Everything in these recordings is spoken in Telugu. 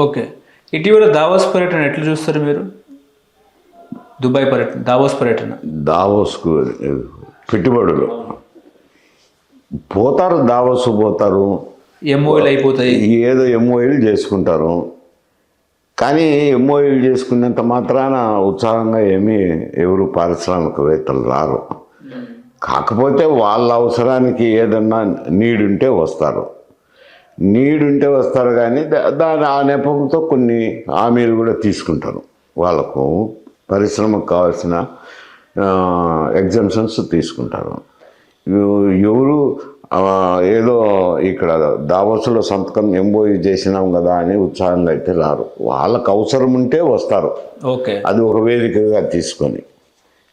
ఓకే. ఇటీవల దావోస్ పర్యటన ఎట్లా చూస్తారు మీరు? దుబాయ్ పర్యటన, దావోస్ పర్యటన. దావోస్కు పెట్టుబడులు పోతారు, దావోస్ పోతారు, ఎంఓఎల్ అయిపోతాయి. ఏదో ఎంఓఏలు చేసుకుంటారు. కానీ ఎంఓఏలు చేసుకున్నంత మాత్రాన ఉత్సాహంగా ఏమీ ఎవరు పారిశ్రామికవేత్తలు రారు. కాకపోతే వాళ్ళ అవసరానికి ఏదన్నా నీడుంటే వస్తారు, కానీ దాని ఆ నెపంతో కొన్ని హామీలు కూడా తీసుకుంటారు. వాళ్ళకు పరిశ్రమకు కావాల్సిన ఎగ్జామ్షన్స్ తీసుకుంటారు. ఎవరు ఏదో ఇక్కడ దావోస్లో సంతకం ఎంఓయూ చేసినాం కదా అని ఉత్సాహంగా అయితే రారు. వాళ్ళకు అవసరం ఉంటే వస్తారు. ఓకే, అది ఒక వేదికగా తీసుకొని,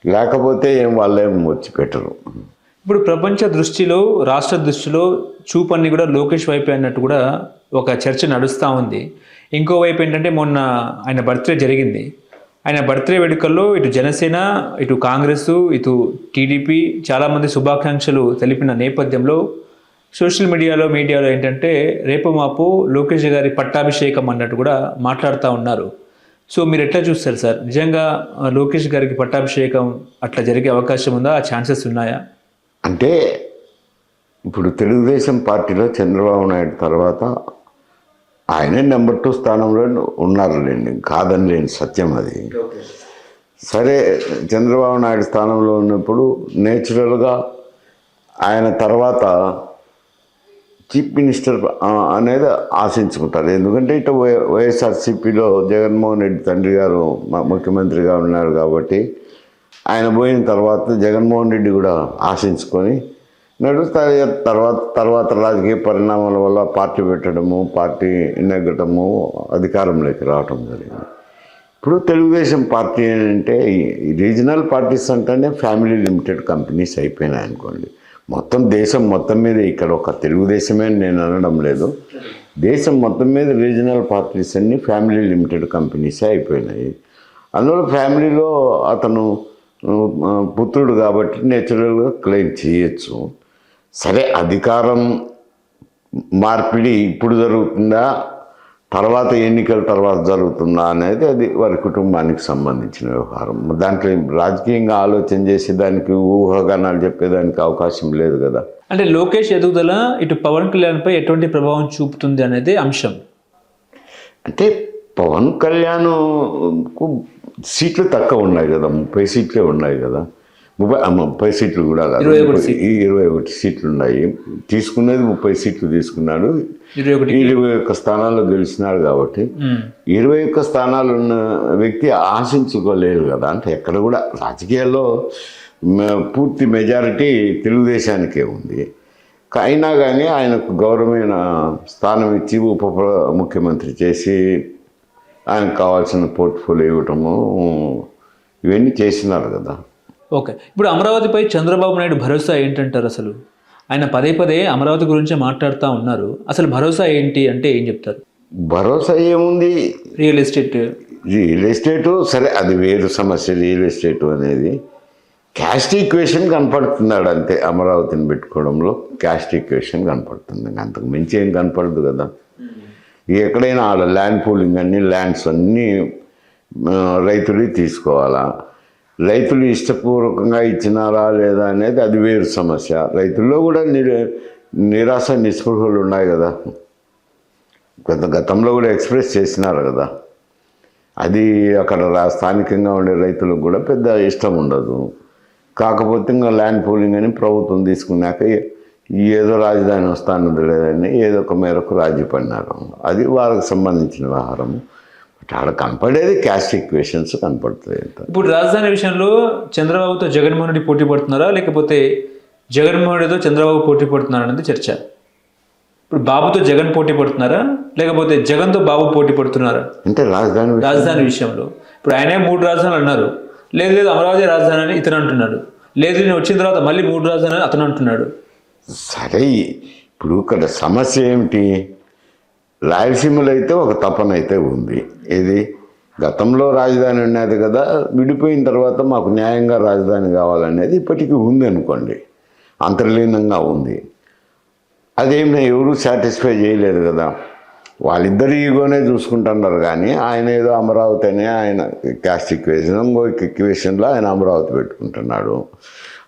లేకపోతే వాళ్ళేం వచ్చి పెట్టరు. ఇప్పుడు ప్రపంచ దృష్టిలో, రాష్ట్ర దృష్టిలో చూపన్ని కూడా లోకేష్ వైపే అన్నట్టు కూడా ఒక చర్చ నడుస్తూ ఉంది. ఇంకోవైపు ఏంటంటే మొన్న ఆయన బర్త్డే జరిగింది. ఆయన బర్త్డే వేడుకల్లో ఇటు జనసేన, ఇటు కాంగ్రెస్, ఇటు టీడీపీ చాలామంది శుభాకాంక్షలు తెలిపిన నేపథ్యంలో సోషల్ మీడియాలో ఏంటంటే రేపు మాపు లోకేష్ గారి పట్టాభిషేకం అన్నట్టు కూడా మాట్లాడుతూ ఉన్నారు. సో మీరు ఎట్లా చూస్తారు సార్? నిజంగా లోకేష్ గారికి పట్టాభిషేకం అట్లా జరిగే అవకాశం ఉందా? ఆ ఛాన్సెస్ ఉన్నాయా? అంటే ఇప్పుడు తెలుగుదేశం పార్టీలో చంద్రబాబు నాయుడు తర్వాత ఆయనే నెంబర్ 2 స్థానంలో ఉన్నారులేండి, కాదని లేని సత్యం అది. సరే, చంద్రబాబు నాయుడు స్థానంలో ఉన్నప్పుడు నేచురల్గా ఆయన తర్వాత చీఫ్ మినిస్టర్ అనేది ఆశించుకుంటారు. ఎందుకంటే ఇటు వైఎస్ఆర్సీపీలో జగన్మోహన్ రెడ్డి తండ్రి గారు ముఖ్యమంత్రిగా ఉన్నారు కాబట్టి ఆయన పోయిన తర్వాత జగన్మోహన్ రెడ్డి కూడా ఆశించుకొని నడుస్తారు. తర్వాత రాజకీయ పరిణామాల వల్ల పార్టీ పెట్టడము, పార్టీ నెగ్గటము, అధికారంలోకి రావటం జరిగింది. ఇప్పుడు తెలుగుదేశం పార్టీ ఏంటంటే ఈ రీజనల్ పార్టీస్ అంటేనే ఫ్యామిలీ లిమిటెడ్ కంపెనీస్ అయిపోయినాయి అనుకోండి. మొత్తం దేశం మొత్తం మీద, ఇక్కడ ఒక తెలుగుదేశమే నేను అనడం లేదు, దేశం మొత్తం మీద రీజనల్ పార్టీస్ అన్నీ ఫ్యామిలీ లిమిటెడ్ కంపెనీసే అయిపోయినాయి. అందువల్ల ఫ్యామిలీలో అతను పుత్రుడు కాబట్టి నేచురల్గా క్లెయిమ్ చేయొచ్చు. సరే, అధికారం మార్పిడి ఇప్పుడు జరుగుతుందా, తర్వాత ఎన్నికల తర్వాత జరుగుతుందా అనేది అది వారి కుటుంబానికి సంబంధించిన వ్యవహారం. దాంట్లో రాజకీయంగా ఆలోచన చేసి దానికి ఊహాగానాలు చెప్పేదానికి అవకాశం లేదు కదా. అంటే లోకేష్ ఎదుగుదల ఇటు పవన్ కళ్యాణ్పై ఎటువంటి ప్రభావం చూపుతుంది అనేది అంశం. అంటే పవన్ కళ్యాణ్కు సీట్లు తక్కువ ఉన్నాయి కదా, 30 సీట్లే ఉన్నాయి కదా. 30 సీట్లు కూడా కాదు, 21 సీట్లు ఉన్నాయి. తీసుకునేది 30 సీట్లు తీసుకున్నాడు, 21 స్థానాల్లో గెలిచినాడు కాబట్టి 21 స్థానాలు ఉన్న వ్యక్తి ఆశించుకోలేదు కదా. అంటే ఎక్కడ కూడా రాజకీయాల్లో పూర్తి మెజారిటీ తెలుగుదేశానికే ఉంది. అయినా కానీ ఆయనకు గౌరవమైన స్థానం ఇచ్చి ఉప ముఖ్యమంత్రి చేసి ఆయనకు కావాల్సిన పోర్ట్ఫోలియో ఇవ్వటము, ఇవన్నీ చేసినారు కదా. ఓకే, ఇప్పుడు అమరావతిపై చంద్రబాబు నాయుడు భరోసా ఏంటంటారు? అసలు ఆయన పదే అమరావతి గురించే మాట్లాడుతూ ఉన్నారు. అసలు భరోసా ఏంటి అంటే ఏం చెప్తారు? భరోసా ఏముంది, రియల్ ఎస్టేటు సరే, అది వేరు సమస్య. రియల్ ఎస్టేట్ అనేది క్యాస్ట్ ఈక్వేషన్ కనపడుతున్నాడు అంతే. అమరావతిని పెట్టుకోవడంలో క్యాస్ట్ ఈక్వేషన్ కనపడుతుంది, అంతకు మించి ఏం కనపడదు కదా. ఎక్కడైనా ఆడ ల్యాండ్ పూలింగ్ అన్నీ, ల్యాండ్స్ అన్నీ రైతులు తీసుకోవాలా, రైతులు ఇష్టపూర్వకంగా ఇచ్చినారా లేదా అనేది అది వేరు సమస్య. రైతుల్లో కూడా నిరాశ నిస్పృహలు ఉన్నాయి కదా, గతంలో కూడా ఎక్స్ప్రెస్ చేసినారు కదా. అది అక్కడ స్థానికంగా ఉండే రైతులకు కూడా పెద్ద ఇష్టం ఉండదు. కాకపోతే ఇంకా ల్యాండ్ పూలింగ్ అని ప్రభుత్వం తీసుకున్నాక ఏదో రాజధాని వస్తానది లేదని ఏదో ఒక మేరకు రాజీ పడినారు. అది వారికి సంబంధించిన వ్యవహారం. ఆడ కనపడేది క్యాస్ట్ ఈక్వేషన్స్ కనపడుతుంది. ఇప్పుడు రాజధాని విషయంలో చంద్రబాబుతో జగన్మోహన్ రెడ్డి పోటీ పడుతున్నారా, లేకపోతే జగన్మోహన్ రెడ్డితో చంద్రబాబు పోటీ పడుతున్నారా అనేది చర్చ. ఇప్పుడు బాబుతో జగన్ పోటీ పడుతున్నారా, లేకపోతే జగన్తో బాబు పోటీ పడుతున్నారా అంటే రాజధాని విషయంలో? ఇప్పుడు ఆయనే 3 రాజధానులు అన్నారు. లేదు అమరావతి రాజధాని అని ఇతను అంటున్నాడు. లేదు నేను వచ్చిన తర్వాత మళ్ళీ 3 రాజధాని అని అతను అంటున్నాడు. సరే, ఇప్పుడు ఇక్కడ సమస్య ఏమిటి? రాయలసీమలో అయితే ఒక తపన అయితే ఉంది. ఇది గతంలో రాజధాని ఉన్నది కదా, విడిపోయిన తర్వాత మాకు న్యాయంగా రాజధాని కావాలనేది ఇప్పటికీ ఉంది అనుకోండి, అంతర్లీనంగా ఉంది. అదేమి ఎవరు సాటిస్ఫై చేయలేదు కదా. వాళ్ళిద్దరు ఈగోనే చూసుకుంటున్నారు కానీ ఆయన ఏదో అమరావతి అని ఆయన క్యాస్ట్ ఈక్వేషన్ ఇంకో ఈక్వేషన్లో ఆయన అమరావతి పెట్టుకుంటున్నాడు.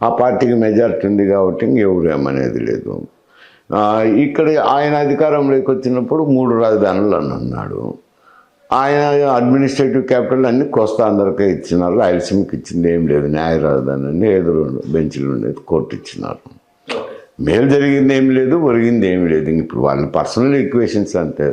ఆ పార్టీకి మెజారిటీ ఉంది కాబట్టి ఇంకెవరు ఏమనేది లేదు. ఇక్కడ ఆయన అధికారంలోకి వచ్చినప్పుడు 3 రాజధానులు అని అన్నాడు. ఆయన అడ్మినిస్ట్రేటివ్ క్యాపిటల్ అన్ని కోస్తా అందరికీ ఇచ్చినారు, రాయలసీమకి ఇచ్చింది ఏం లేదు. న్యాయ రాజధాని అని ఎదురు బెంచ్లు ఉండేది, కోర్టు ఇచ్చినారు. మేలు జరిగింది ఏం లేదు, ఒరిగింది ఏం లేదు. ఇప్పుడు వాళ్ళ పర్సనల్ ఈక్వేషన్స్ అంతే.